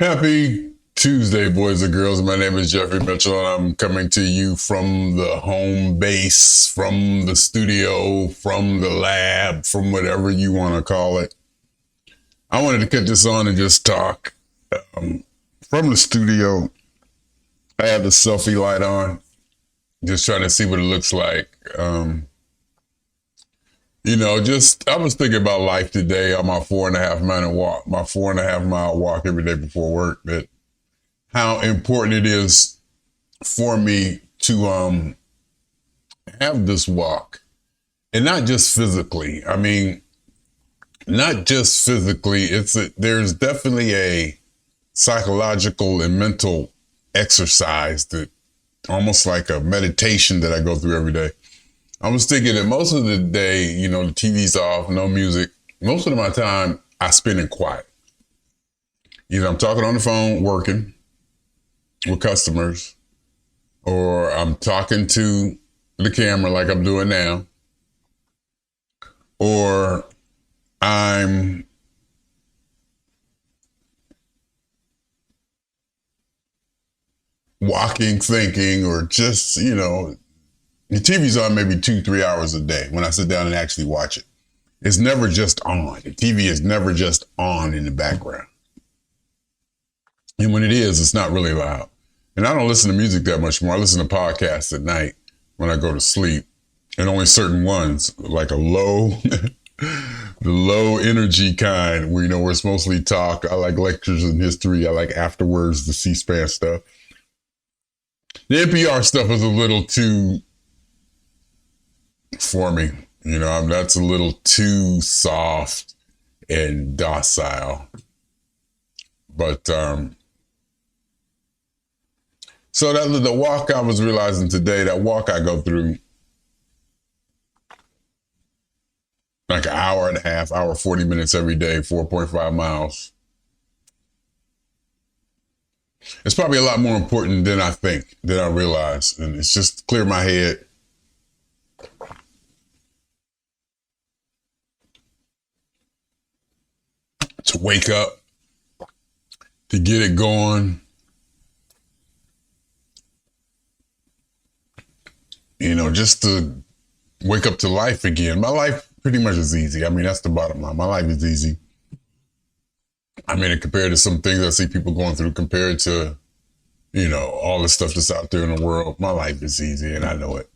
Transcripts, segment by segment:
Happy Tuesday, boys and girls. My name is Jeffrey Mitchell, and I'm coming to you from the home base, from the studio, from the lab, from whatever you want to call it. I wanted to cut this on and just talk. From the studio, I have the selfie light on, just trying to see what it looks like. I was thinking about life today on my 4.5 mile walk, every day before work, that how important it is for me to have this walk. And not just physically. I mean, not just physically. There's definitely a psychological and mental exercise that almost like a meditation that I go through every day. I was thinking that most of the day, the TV's off, no music. Most of my time I spend in quiet. Either I'm talking on the phone, working with customers, or I'm talking to the camera like I'm doing now, or I'm walking, thinking, or just, the TV's on maybe 2-3 hours a day when I sit down and actually watch it. It's never just on. The TV is never just on in the background. And when it is, it's not really loud. And I don't listen to music that much more. I listen to podcasts at night when I go to sleep. And only certain ones, like the low energy kind, where it's mostly talk. I like lectures in history. I like afterwards, the C-SPAN stuff. The NPR stuff is a little too for me. That's a little too soft and docile. But so that the walk I was realizing today, that walk I go through like an hour and a half, 40 minutes every day, 4.5 miles. It's probably a lot more important than I think, than I realize. And it's just to clear my head. To wake up, to get it going. Just to wake up to life again. My life pretty much is easy. I mean, that's the bottom line. My life is easy. I mean, compared to some things I see people going through, compared to, all the stuff that's out there in the world, my life is easy, and I know it.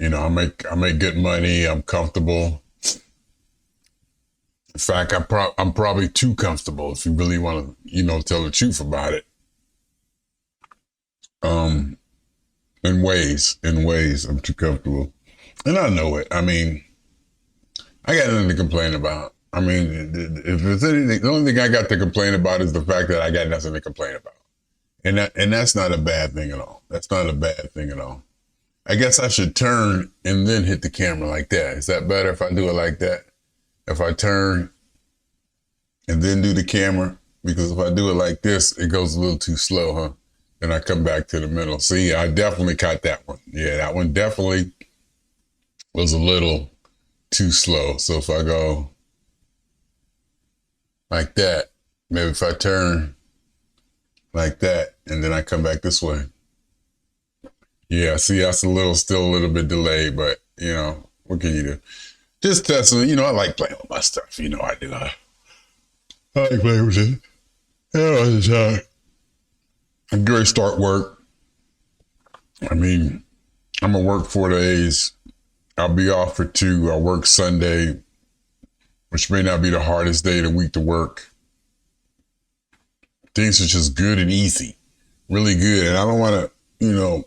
I make good money. I'm comfortable. In fact, I'm probably too comfortable if you really want to, tell the truth about it. In ways, I'm too comfortable. And I know it. I mean, I got nothing to complain about. I mean, if there's anything, the only thing I got to complain about is the fact that I got nothing to complain about. And that's not a bad thing at all. That's not a bad thing at all. I guess I should turn and then hit the camera like that. Is that better if I do it like that? If I turn and then do the camera? Because if I do it like this, it goes a little too slow, huh? Then I come back to the middle. See, I definitely caught that one. Yeah, that one definitely was a little too slow. So if I go like that, maybe if I turn like that, and then I come back this way. Yeah, see, that's still a little bit delayed, but what can you do? Just testing, I like playing with my stuff. I do. I like playing with it. All the time. I'm going to start work. I mean, I'm going to work 4 days. I'll be off for 2. I'll work Sunday, which may not be the hardest day of the week to work. Things are just good and easy, really good. And I don't want to,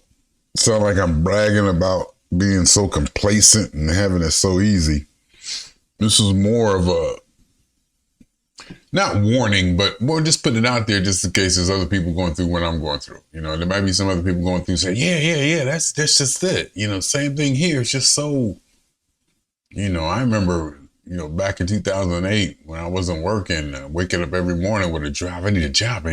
sound like I'm bragging about being so complacent and having it so easy. This is more of a, not warning, but more just putting it out there just in case there's other people going through what I'm going through. There might be some other people going through say, yeah, that's just it. Same thing here. It's just so, I remember, back in 2008 when I wasn't working, waking up every morning with a drive. I need a job.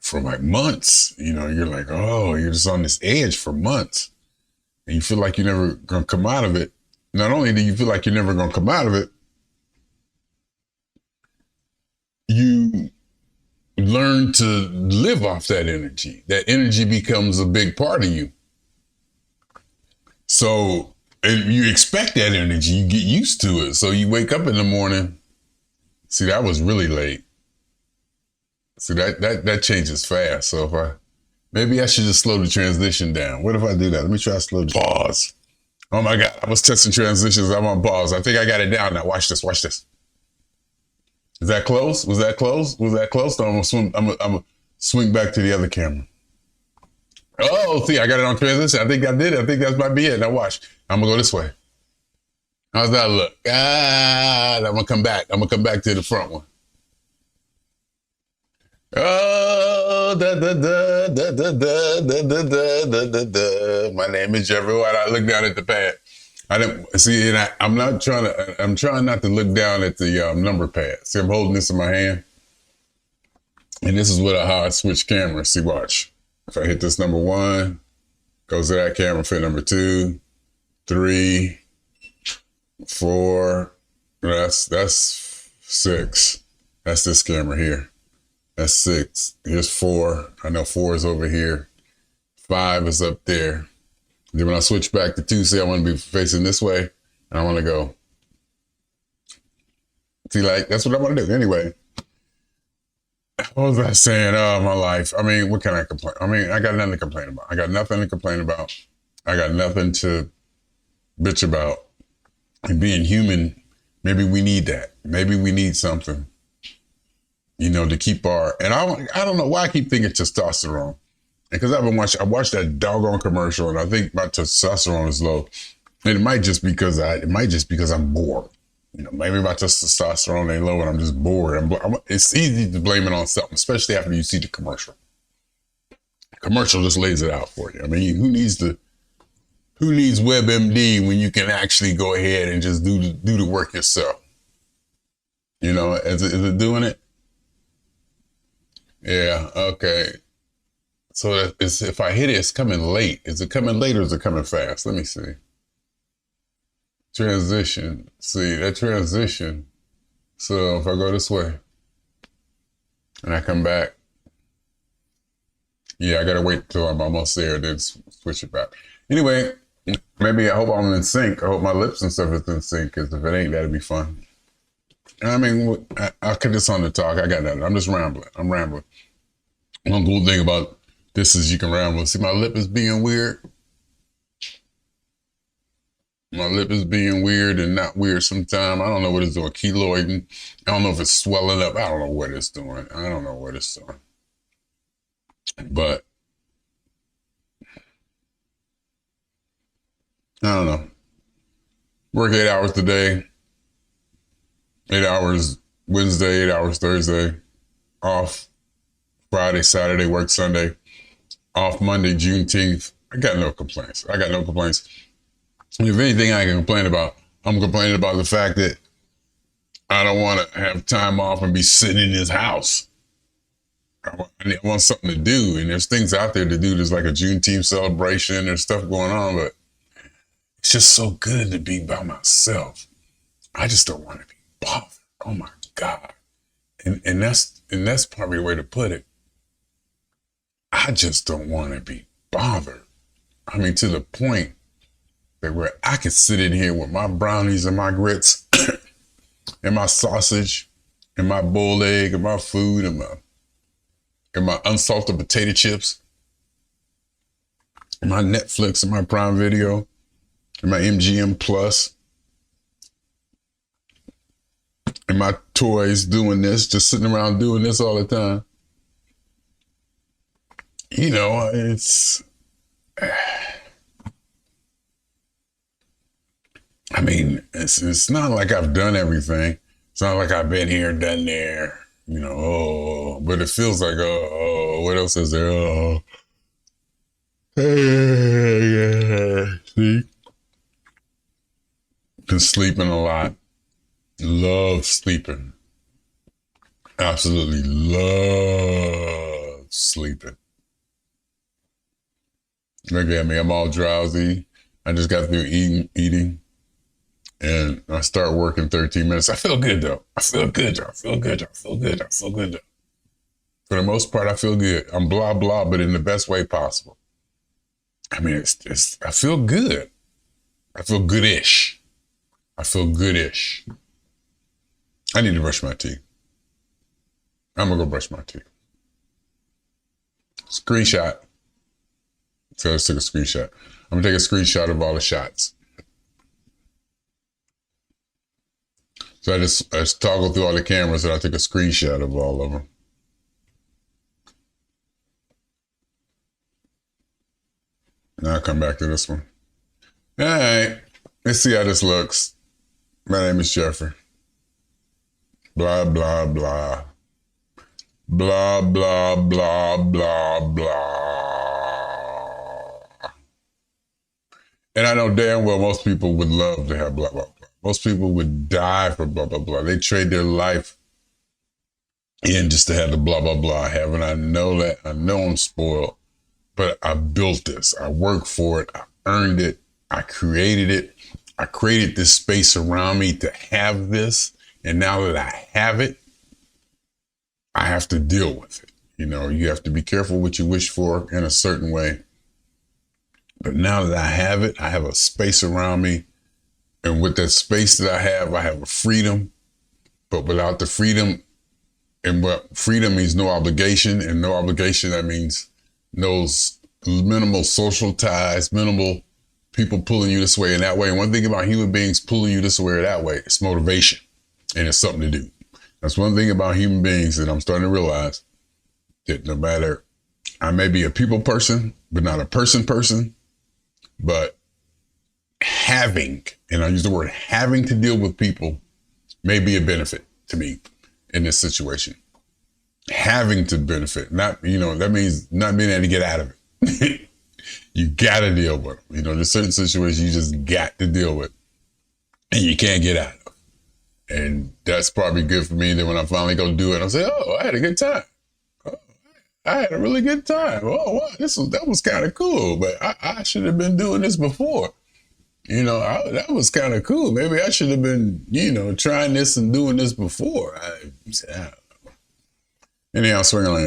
For like months, you're like, oh, you're just on this edge for months. And you feel like you're never going to come out of it. Not only do you feel like you're never going to come out of it, you learn to live off that energy. That energy becomes a big part of you. So you expect that energy, you get used to it. So you wake up in the morning. See, that was really late. See, that changes fast. So maybe I should just slow the transition down. What if I do that? Let me try to slow the pause. Oh my God, I was testing transitions. I'm on pause. I think I got it down now. Watch this, watch this. Is that close? Was that close? Was that close? So I'm gonna swing back to the other camera. Oh, see, I got it on transition. I think I did it. I think that might be it. Now watch. I'm gonna go this way. How's that look? I'm gonna come back. I'm gonna come back to the front one. Oh, da da da da da da da da da da da. My name is Jeffrey White. I look down at the pad. I didn't see, and I'm trying not to look down at the number pad. See, I'm holding this in my hand, and this is how I switch cameras. See, watch. If I hit this number 1, goes to that camera. Fit number 2, 3, 4. That's 6. That's this camera here. That's 6. Here's 4. I know 4 is over here. 5 is up there. Then when I switch back to 2, see, I want to be facing this way. And I want to go. See, like, that's what I want to do. Anyway, what was I saying? Oh, my life. I mean, what can I complain? I mean, I got nothing to complain about. I got nothing to complain about. I got nothing to bitch about. And being human, maybe we need that. Maybe we need something, you know, to keep and I don't know why I keep thinking testosterone. Because I watched that doggone commercial, and I think my testosterone is low. And it might just because I'm bored. You know, maybe my testosterone ain't low and I'm just bored. It's easy to blame it on something, especially after you see the commercial. The commercial just lays it out for you. I mean, who needs WebMD when you can actually go ahead and just do the work yourself? You know, is it doing it? Yeah, okay. So if I hit it, it's coming late. Is it coming late or is it coming fast? Let me see. Transition. See, that transition. So if I go this way and I come back, yeah, I got to wait till I'm almost there, then switch it back. Anyway, maybe I hope I'm in sync. I hope my lips and stuff is in sync, because if it ain't, that'd be fun. I mean, I'll cut this on the talk. I got that. I'm just rambling. I'm rambling. One cool thing about this is you can ramble. See, my lip is being weird. My lip is being weird and not weird sometimes. I don't know what it's doing. Keloiding. I don't know if it's swelling up. I don't know what it's doing. I don't know what it's doing. But I don't know. Work 8 hours today. 8 hours Wednesday, 8 hours Thursday. Off Friday, Saturday, work Sunday. Off Monday, Juneteenth. I got no complaints. If anything I can complain about, I'm complaining about the fact that I don't want to have time off and be sitting in this house. I want something to do. And there's things out there to do. There's like a Juneteenth celebration. There's stuff going on, but it's just so good to be by myself. I just don't want to be bothered. Oh my God. And that's probably the way to put it. I just don't want to be bothered. I mean, to the point that where I can sit in here with my brownies and my grits and my sausage and my boiled egg and my food and my unsalted potato chips and my Netflix and my Prime Video and my MGM Plus and my toys, doing this, just sitting around doing this all the time. You know, it's, I mean, it's not like I've done everything. It's not like I've been here, done there, you know, but it feels like, what else is there? See? Been sleeping a lot. Love sleeping. Absolutely love sleeping. Look at me, I'm all drowsy. I just got through eating. And I start working 13 minutes. I feel good though. I feel good though. For the most part, I feel good. I'm blah, blah, but in the best way possible. I mean, I feel good. I feel goodish. I feel goodish. I need to brush my teeth. I'm going to go brush my teeth. Screenshot. So let's take a screenshot. I'm going to take a screenshot of all the shots. So I just toggle through all the cameras and I took a screenshot of all of them. Now I'll come back to this one. All right, let's see how this looks. My name is Jeffrey. Blah, blah, blah. Blah, blah, blah, blah, blah. And I know damn well most people would love to have blah, blah, blah. Most people would die for blah, blah, blah. They trade their life in just to have the blah, blah, blah I have. And I know that. I know I'm spoiled. But I built this. I worked for it. I earned it. I created it. I created this space around me to have this. And now that I have it, I have to deal with it. You know, you have to be careful what you wish for in a certain way. But now that I have it, I have a space around me. And with that space that I have a freedom. But without the freedom, and what freedom means no obligation, and no obligation, that means those minimal social ties, minimal people pulling you this way and that way. And one thing about human beings pulling you this way or that way, it's motivation and it's something to do. That's one thing about human beings that I'm starting to realize, that no matter, I may be a people person, but not a person, but having, and I use the word having to deal with people may be a benefit to me in this situation. Having to benefit, not, you know, that means not being able to get out of it. You got to deal with them. You know, there's certain situations you just got to deal with and you can't get out of. And that's probably good for me. Then when I finally go do it, I'll say, oh, I had a good time. Oh, I had a really good time. Oh, wow, that was kind of cool, but I should have been doing this before. You know, that was kind of cool. Maybe I should have been, you know, trying this and doing this before. I don't know. Anyhow, swing on.